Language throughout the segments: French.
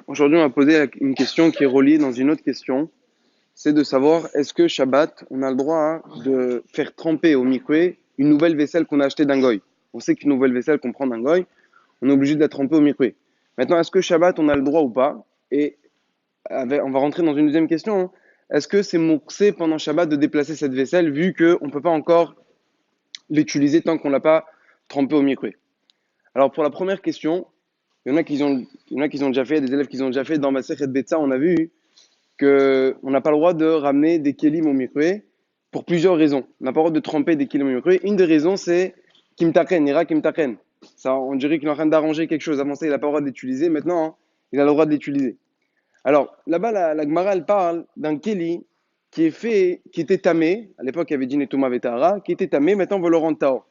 Aujourd'hui, on va poser une question qui est reliée dans une autre question. C'est de savoir, est-ce que Shabbat, on a le droit de faire tremper au mikvé une nouvelle vaisselle qu'on a achetée d'un goy. On sait qu'une nouvelle vaisselle qu'on prend d'un goy, on est obligé de la tremper au mikvé. Maintenant, est-ce que Shabbat, on a le droit ou pas? Et on va rentrer dans une deuxième question, hein. Est-ce que c'est mouxé pendant Shabbat de déplacer cette vaisselle vu qu'on ne peut pas encore l'utiliser tant qu'on ne l'a pas trempée au mikvé? Alors, pour la première question, il y en a qui ont déjà fait, des élèves qui ont déjà fait. Dans Masechet Betsa, on a vu qu'on n'a pas le droit de ramener des kelim au mikvé pour plusieurs raisons. On n'a pas le droit de tremper des kelim au mikvé. Une des raisons, c'est kimtaken, ira kimtaken. Ça, on dirait qu'il est en train d'arranger quelque chose. Avant ça, il n'a pas le droit de l'utiliser. Maintenant, hein, il a le droit de l'utiliser. Alors, là-bas, la Gemara, elle parle d'un keli qui est fait, qui était tamé. À l'époque, il y avait dit Netuma Vetara, qui était tamé. Maintenant, on veut le rendre tahor.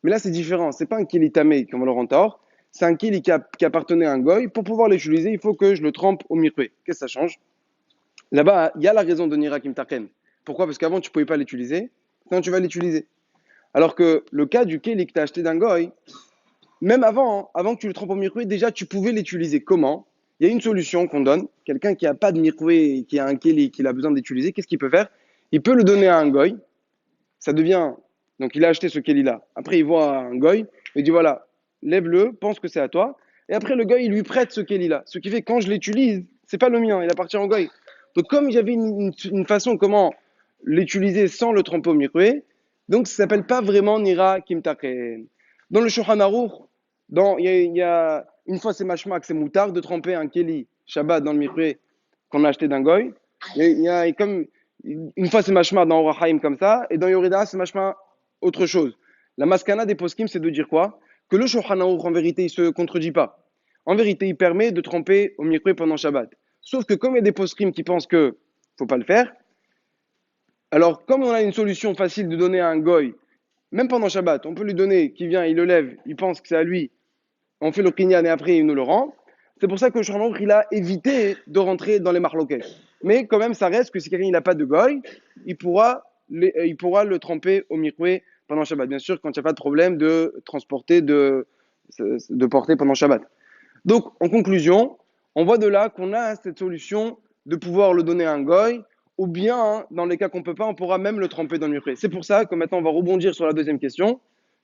Mais là, c'est différent. C'est pas un keli tamé qu'on va le rendre tahor. C'est un keli qui appartenait à un goy. Pour pouvoir l'utiliser, il faut que je le trempe au mikvé. Qu'est-ce que ça change? Là-bas, il y a la raison de Nirakim Taken. Pourquoi? Parce qu'avant, tu ne pouvais pas l'utiliser. Maintenant, tu vas l'utiliser. Alors que le cas du keli que tu as acheté d'un goy, même avant, hein, avant que tu le trempes au mikvé, déjà, tu pouvais l'utiliser. Comment? Il y a une solution qu'on donne. Quelqu'un qui n'a pas de mikvé, qui a un keli, qui a besoin d'utiliser, qu'est-ce qu'il peut faire? Il peut le donner à un goy. Ça devient. Donc, il a acheté ce keli-là. Après, il voit un goy. Il dit voilà, lève-le, pense que c'est à toi. Et après, le goy, il lui prête ce keli-là. Ce qui fait que quand je l'utilise, c'est pas le mien, il appartient au goy. Donc, comme il y avait une façon comment l'utiliser sans le tremper au mikvé, donc ça s'appelle pas vraiment Nira Kimtaken. Dans le Shulchan Aruch, il y a une fois c'est mashma que c'est moutard de tremper un keli Shabbat dans le mikvé qu'on a acheté d'un goy. Il y a comme une fois c'est mashma dans Orachaim comme ça, et dans Yorida c'est mashma autre chose. La maskana des poskim c'est de dire quoi? Que le Shulchan Aruch en vérité il se contredit pas. En vérité il permet de tremper au mikvé pendant Shabbat. Sauf que comme il y a des poskim qui pensent que faut pas le faire, alors comme on a une solution facile de donner à un goy, même pendant Shabbat, on peut lui donner, qui vient, il le lève, il pense que c'est à lui, on fait le kinyan et après il nous le rend. C'est pour ça que le Shulchan il a évité de rentrer dans les marloquets. Mais quand même, ça reste que si quelqu'un n'a pas de goy, il pourra le tremper au mikvé pendant Shabbat. Bien sûr, quand il n'y a pas de problème de transporter, de porter pendant Shabbat. Donc, en conclusion, on voit de là qu'on a cette solution de pouvoir le donner à un goy, ou bien, hein, dans les cas qu'on ne peut pas, on pourra même le tremper dans le mikvé. C'est pour ça que maintenant, on va rebondir sur la deuxième question,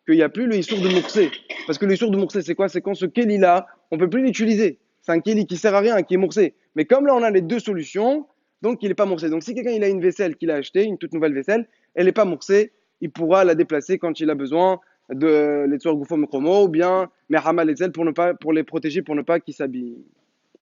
qu'il n'y a plus le issour de moursé. Parce que le issour de moursé, c'est quoi? C'est quand ce keli-là, on ne peut plus l'utiliser. C'est un keli qui ne sert à rien, qui est moursé. Mais comme là, on a les deux solutions, donc il n'est pas moursé. Donc si quelqu'un il a une vaisselle qu'il a achetée, une toute nouvelle vaisselle, elle n'est pas moursée, il pourra la déplacer quand il a besoin de l'Etsuar Goufo Mekromo ou bien Merhama Letzel pour les protéger, pour ne pas qu'ils s'habillent.